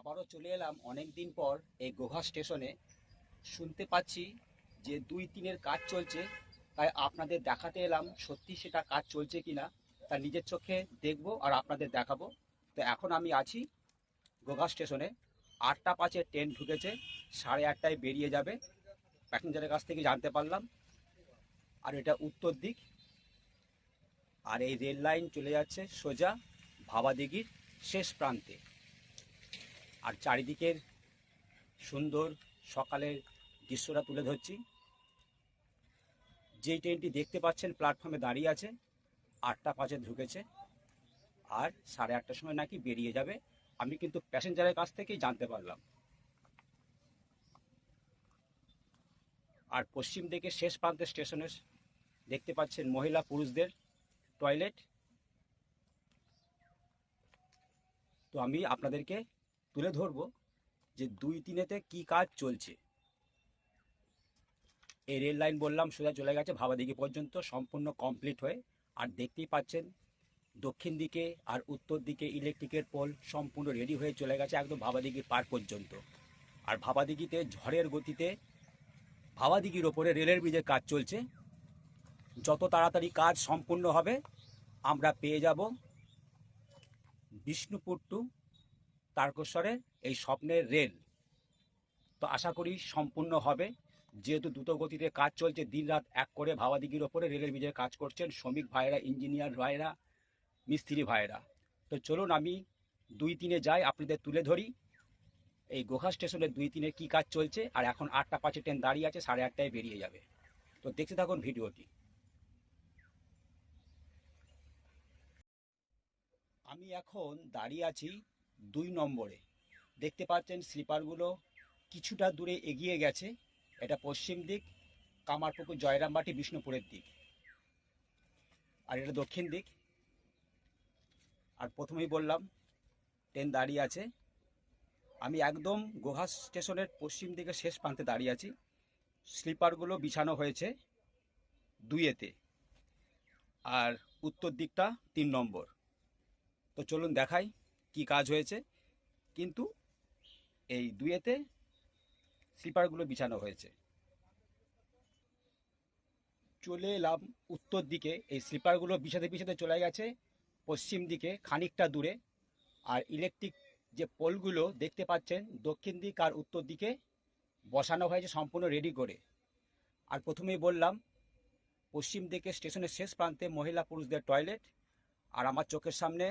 আবারও চলে এলাম অনেক দিন পর এই গোঘা স্টেশনে। শুনতে পাচ্ছি যে 2-3-এর কাজ চলছে, তাই আপনাদের দেখাতে এলাম সত্যি সেটা কাজ চলছে কিনা তা নিজের চোখে দেখব আর আপনাদের দেখাবো। তো এখন আমি আছি গোঘা স্টেশনে। 8টা 5-এর ট্রেন ঢুকেছে, 8:30টায় বেরিয়ে যাবে প্যাসেঞ্জারের কাছ থেকে জানতে পারলাম। আর এটা উত্তর দিক, আর এই রেল লাইন চলে যাচ্ছে সোজা ভাবাদিঘির শেষ প্রান্তে। আর চারিদিকের সুন্দর সকালের দৃশ্যটা তুলে ধরছি। যেই ট্রেনটি দেখতে পাচ্ছেন প্ল্যাটফর্মে দাঁড়িয়ে আছে, 8টা 5-এ ঢুকেছে আর 8:30টার সময় নাকি বেরিয়ে যাবে। আমি কিন্তু প্যাসেঞ্জারের কাছ থেকেই জানতে পারলাম। আর পশ্চিম দিকে শেষ প্রান্তে স্টেশনে দেখতে পাচ্ছেন মহিলা পুরুষদের টয়লেট। তো আমি আপনাদেরকে তুলে ধরবো যে 2-3-এতে কী কাজ চলছে। এই রেল লাইন বললাম সোজা চলে গেছে ভাবাদিঘি পর্যন্ত, সম্পূর্ণ কমপ্লিট হয়ে। আর দেখতেই পাচ্ছেন দক্ষিণ দিকে আর উত্তর দিকে ইলেকট্রিকের পোল সম্পূর্ণ রেডি হয়ে চলে গেছে একদম ভাবাদিঘির পার পর্যন্ত। আর ভাবাদিঘিতে ঝড়ের গতিতে ভাবাদিঘির ওপরে রেলের ব্রিজের কাজ চলছে। যত তাড়াতাড়ি কাজ সম্পূর্ণ হবে আমরা পেয়ে যাব বিষ্ণুপুর টু তারকেশ্বরের এই স্বপ্নের রেল। তো আশা করি সম্পূর্ণ হবে, যেহেতু দ্রুত গতিতে কাজ চলছে। দিনরাত এক করে ভাবাদিঘির ওপরে রেলের ব্রিজের কাজ করছেন শ্রমিক ভাইয়েরা, ইঞ্জিনিয়ার ভাইয়েরা, মিস্ত্রি ভাইয়েরা। তো চলুন আমি 2-3-এ যাই, আপনাদের তুলে ধরি এই গোঘা স্টেশনে 2-3-এ কী কাজ চলছে। আর এখন 8টা 5-এ ট্রেন দাঁড়িয়ে আছে, 8:30টায় বেরিয়ে যাবে। তো দেখতে থাকুন ভিডিওটি। আমি এখন দাঁড়িয়ে আছি 2 নম্বরে। দেখতে পাচ্ছেন স্লিপারগুলো কিছুটা দূরে এগিয়ে গেছে। এটা পশ্চিম দিক, কামারপুকুর, জয়রামবাটি, বিষ্ণুপুরের দিক। আর এটা দক্ষিণ দিক। আর প্রথমেই বললাম ট্রেন দাঁড়িয়ে আছে। আমি একদম গোঘা স্টেশনের পশ্চিম দিকে শেষ প্রান্তে দাঁড়িয়ে আছি। স্লিপারগুলো বিছানো হয়েছে 2-এতে, আর উত্তর দিকটা 3 নম্বর। তো চলুন দেখাই কি কাজ হয়েছে। কিন্তু এই 2-এতে স্লিপারগুলো বিছানো হয়েছে। চলে এলাম উত্তর দিকে। এই স্লিপারগুলো বিছাতে বিছাতে চলে গেছে পশ্চিম দিকে খানিকটা দূরে। আর ইলেকট্রিক যে পোলগুলো দেখতে পাচ্ছেন দক্ষিণ দিক আর উত্তর দিকে বসানো হয়েছে সম্পূর্ণ রেডি করে। আর প্রথমেই বললাম পশ্চিম দিকে স্টেশনের শেষ প্রান্তে মহিলা পুরুষদের টয়লেট। আর আমার চোখের সামনে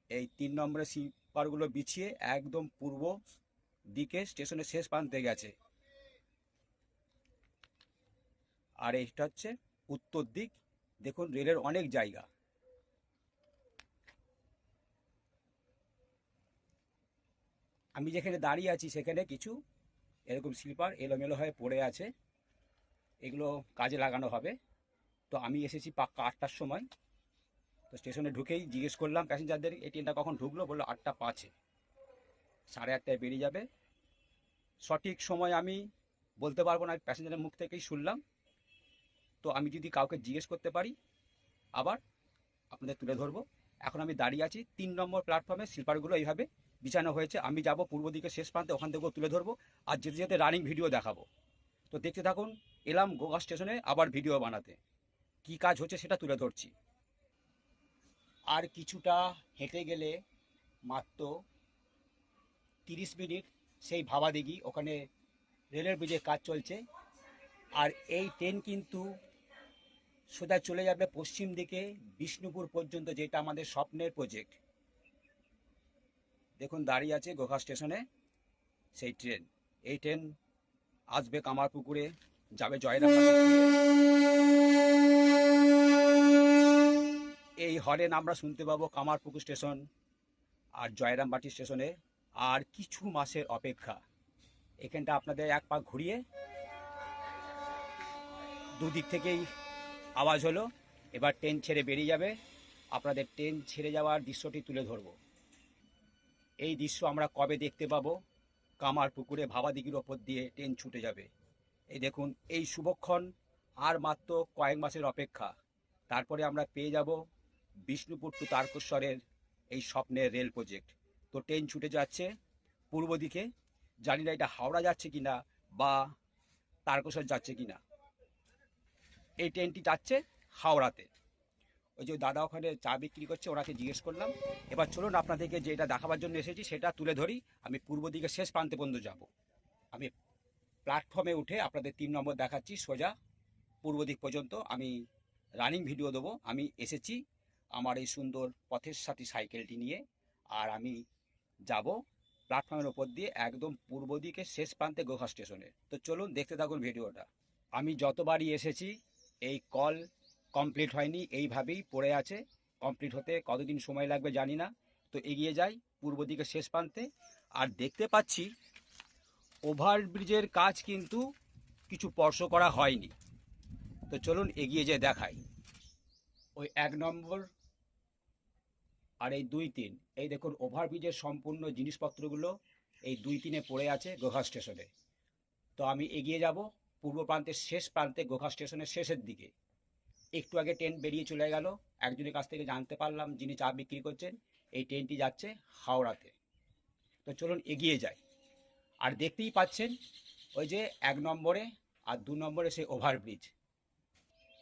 এই 3 নম্বরের স্লিপারগুলো বিছিয়ে একদম পূর্ব দিকে স্টেশনের শেষ প্রান্তে গেছে। আর এইটা হচ্ছে উত্তর দিক। দেখুন রেলের অনেক জায়গা। আমি যেখানে দাঁড়িয়ে আছি সেখানে কিছু এরকম স্লিপার এলোমেলো হয়ে পড়ে আছে, এগুলো কাজে লাগানো হবে। তো আমি এসেছি পাক্কা 8টার সময়। তো স্টেশনে ঢুকেই জিজ্ঞেস করলাম প্যাসেঞ্জারদের এই ট্রেনটা কখন ঢুকলো, বললো 8টা 5-এ, 8:30টায় বেরিয়ে যাবে। সঠিক সময় আমি বলতে পারবো না, প্যাসেঞ্জারের মুখ থেকেই শুনলাম। তো আমি যদি কাউকে জিজ্ঞেস করতে পারি আবার আপনাদের তুলে ধরবো। এখন আমি দাঁড়িয়ে আছি 3 নম্বর প্ল্যাটফর্মে, স্লিপারগুলো এইভাবে বিছানো হয়েছে। আমি যাব পূর্ব দিকে শেষ প্রান্তে, ওখান থেকেও তুলে ধরবো। আর যেতে যেতে রানিং ভিডিও দেখাবো। তো দেখতে থাকুন। এলাম গোঘা স্টেশনে আবার ভিডিও বানাতে, কি কাজ হচ্ছে সেটা তুলে ধরছি। আর কিছুটা হেঁটে গেলে মাত্র 30 মিনিট সেই ভাবাদিঘি, ওখানে রেলের ব্রিজের কাজ চলছে। আর এই ট্রেন কিন্তু সোজা চলে যাবে পশ্চিম দিকে বিষ্ণুপুর পর্যন্ত, যেটা আমাদের স্বপ্নের প্রজেক্ট। দেখুন দাঁড়িয়ে আছে গোঘা স্টেশনে সেই ট্রেন। এই ট্রেন আসবে কামারপুকুরে, যাবে জয়রামবাটি। এই হরেন আমরা শুনতে পাবো কামারপুকুর স্টেশন আর জয়রামবাটি স্টেশনে। আর কিছু মাসের অপেক্ষা। এখানটা আপনাদের এক পাক ঘুরিয়ে দুদিক থেকেই আওয়াজ হলো। এবার ট্রেন ছেড়ে বেরিয়ে যাবে। আপনাদের ট্রেন ছেড়ে যাওয়ার দৃশ্যটি তুলে ধরব। এই দৃশ্য আমরা কবে দেখতে পাবো? কামারপুকুরে ভাবাদিঘির ওপর দিয়ে ট্রেন ছুটে যাবে। এই দেখুন এই শুভক্ষণ। আর মাত্র কয়েক মাসের অপেক্ষা, তারপরে আমরা পেয়ে যাব বিষ্ণুপুর টু তারকেশ্বরের এই স্বপ্নের রেল প্রজেক্ট। তো ট্রেন ছুটে যাচ্ছে পূর্ব দিকে। জানি না এটা হাওড়া যাচ্ছে কিনা বা তারকেশ্বর যাচ্ছে কিনা। এই ট্রেনটি যাচ্ছে হাওড়াতে। ওই যে দাদা ওখানে চা বিক্রি করছে, ওনাকে জিজ্ঞেস করলাম। এবার চলুন আপনাদেরকে যেটা দেখাবার জন্য এসেছি সেটা তুলে ধরি। আমি পূর্ব দিকে শেষ প্রান্তে পর্যন্ত যাব। আমি প্ল্যাটফর্মে উঠে আপনাদের 3 নম্বর দেখাচ্ছি, সোজা পূর্ব দিক পর্যন্ত আমি রানিং ভিডিও দেবো। আমি এসেছি আমার এই সুন্দর পথের সাথী সাইকেলটি নিয়ে, আর আমি যাব প্ল্যাটফর্মের ওপর দিয়ে একদম পূর্ব দিকে শেষ প্রান্তে গোঘা স্টেশনে। তো চলুন দেখতে থাকুন ভিডিওটা। আমি যতবারই এসেছি এই কল কমপ্লিট হয়নি, এইভাবেই পড়ে আছে। কমপ্লিট হতে কতদিন সময় লাগবে জানি না। তো এগিয়ে যাই পূর্ব দিকে শেষ প্রান্তে। আর দেখতে পাচ্ছি ওভারব্রিজের কাজ কিন্তু কিছু স্পর্শ করা হয়নি। তো চলুন এগিয়ে যেয়ে দেখাই। ওই 1 নম্বর আর এই 2-3, এই দেখুন ওভারব্রিজের সম্পূর্ণ জিনিসপত্রগুলো এই 2-3-এ পড়ে আছে গোঘা স্টেশনে। তো আমি এগিয়ে যাব পূর্ব প্রান্তের শেষ প্রান্তে, গোঘা স্টেশনের শেষের দিকে। একটু আগে ট্রেন বেরিয়ে চলে গেল। একজনের কাছ থেকে জানতে পারলাম যিনি চা বিক্রি করছেন এই ট্রেনটি যাচ্ছে হাওড়াতে। তো চলুন এগিয়ে যাই। আর দেখতেই পাচ্ছেন ওই যে 1 নম্বরে আর 2 নম্বরে সেই ওভারব্রিজ।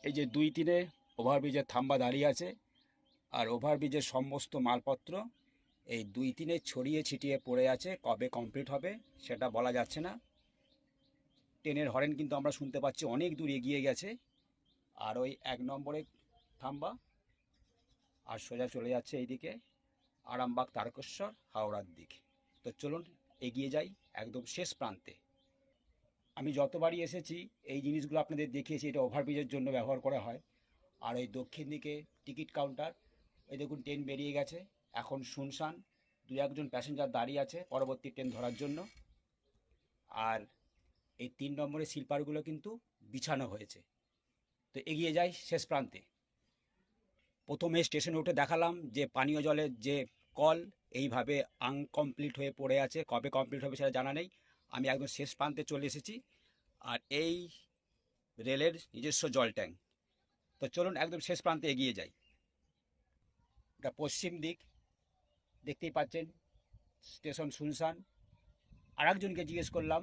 এই যে 2-3-এ ওভারব্রিজের থাম্বা দাঁড়িয়ে আছে, আর ওভারব্রিজের সমস্ত মালপত্র এই 2-3-এ ছড়িয়ে ছিটিয়ে পড়ে আছে। কবে কমপ্লিট হবে সেটা বলা যাচ্ছে না। ট্রেনের হরেন কিন্তু আমরা শুনতে পাচ্ছি অনেক দূর এগিয়ে গেছে। আর ওই 1 নম্বরে থাম্বা, আর সোজা চলে যাচ্ছে এইদিকে আরামবাগ তারকেশ্বর হাওড়ার দিকে। তো চলুন এগিয়ে যাই একদম শেষ প্রান্তে। আমি যতবারই এসেছি এই জিনিসগুলো আপনাদের দেখিয়েছি, এটা ওভারব্রিজের জন্য ব্যবহার করা হয়। আর ওই দক্ষিণ দিকে টিকিট কাউন্টার, ওই দেখুন ট্রেন বেরিয়ে গেছে, এখন শুনশান। 2-1 জন প্যাসেঞ্জার দাঁড়িয়ে আছে পরবর্তী ট্রেন ধরার জন্য। আর এই 3 নম্বরের স্লিপারগুলো কিন্তু বিছানো হয়েছে। তো এগিয়ে যাই শেষ প্রান্তে। প্রথমে স্টেশনে উঠে দেখালাম যে পানীয় জলের যে কল এইভাবে আনকমপ্লিট হয়ে পড়ে আছে, কবে কমপ্লিট হবে সেটা জানা নেই। আমি একদম শেষ প্রান্তে চলে এসেছি। আর এই রেলের নিজস্ব জল ট্যাঙ্ক। তো চলুন একদম শেষ প্রান্তে এগিয়ে যাই। এটা পশ্চিম দিক, দেখতেই পাচ্ছেন স্টেশন শুনশান। আর একজনকে জিজ্ঞেস করলাম,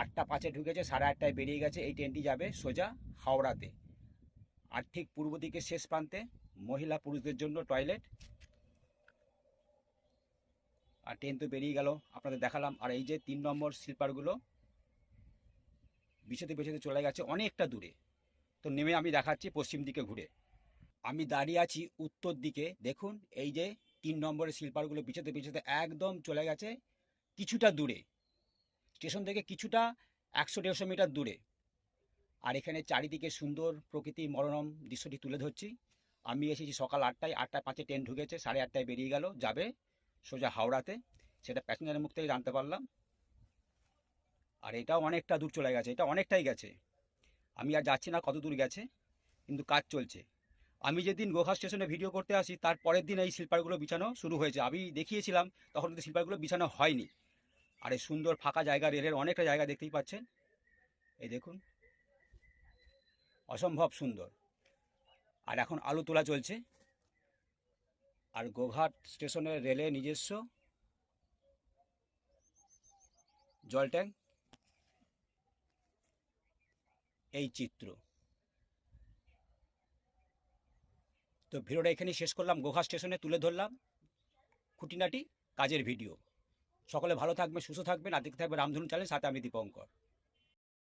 8টা 5-এ ঢুকেছে, 8:30টায় বেরিয়ে গেছে। এই ট্রেনটি যাবে সোজা হাওড়াতে। আর ঠিক পূর্ব দিকে শেষ প্রান্তে মহিলা পুরুষদের জন্য টয়লেট। আর ট্রেন তো বেরিয়ে গেল, আপনাদের দেখালাম। আর এই যে 3 নম্বর স্লিপারগুলো বিছাতে বিছাতে চলে গেছে অনেকটা দূরে। তো নেমে আমি দেখাচ্ছি পশ্চিম দিকে ঘুরে। আমি দাঁড়িয়ে আছি উত্তর দিকে, দেখুন এই যে 3 নম্বরের স্লিপারগুলো বিছাতে বিছাতে একদম চলে গেছে কিছুটা দূরে, স্টেশন থেকে কিছুটা 100-150 মিটার দূরে। আর এখানে চারিদিকে সুন্দর প্রকৃতি মনোরম দৃশ্যটি তুলে ধরছি। আমি এসেছি সকাল 8টায়, 8টা 5-এ ট্রেন ঢুকেছে, 8:30টায় বেরিয়ে গেল, যাবে সোজা হাওড়াতে। সেটা প্যাসেঞ্জারের মুখ থেকে জানতে পারলাম। আর এটাও অনেকটা দূর চলে গেছে, এটা অনেকটাই গেছে। আমি আর যাচ্ছি না কত দূর গেছে, কিন্তু কাজ চলছে। আমি যেদিন গোঘা স্টেশনে ভিডিও করতে আসি তার পরের দিন এই স্লিপারগুলো বিছানো শুরু হয়েছে। আমি দেখিয়েছিলাম তখন কিন্তু স্লিপারগুলো বিছানো হয়নি। আর এই সুন্দর ফাঁকা জায়গা, রেলের অনেকটা জায়গা দেখতেই পাচ্ছেন, এই দেখুন অসম্ভব সুন্দর। আর এখন আলু তোলা চলছে। আর গোঘাট স্টেশনের রেলে নিজস্ব জল ট্যাঙ্ক, এই চিত্র। তো ভিডিওটা এখানেই শেষ করলাম, গোঘা স্টেশনে তুলে ধরলাম খুঁটিনাটি কাজের ভিডিও। সকলে ভালো থাকবেন, সুস্থ থাকবেন, আর দেখতে থাকবে রামধনু চ্যানেল, সাথে আমি দীপঙ্কর।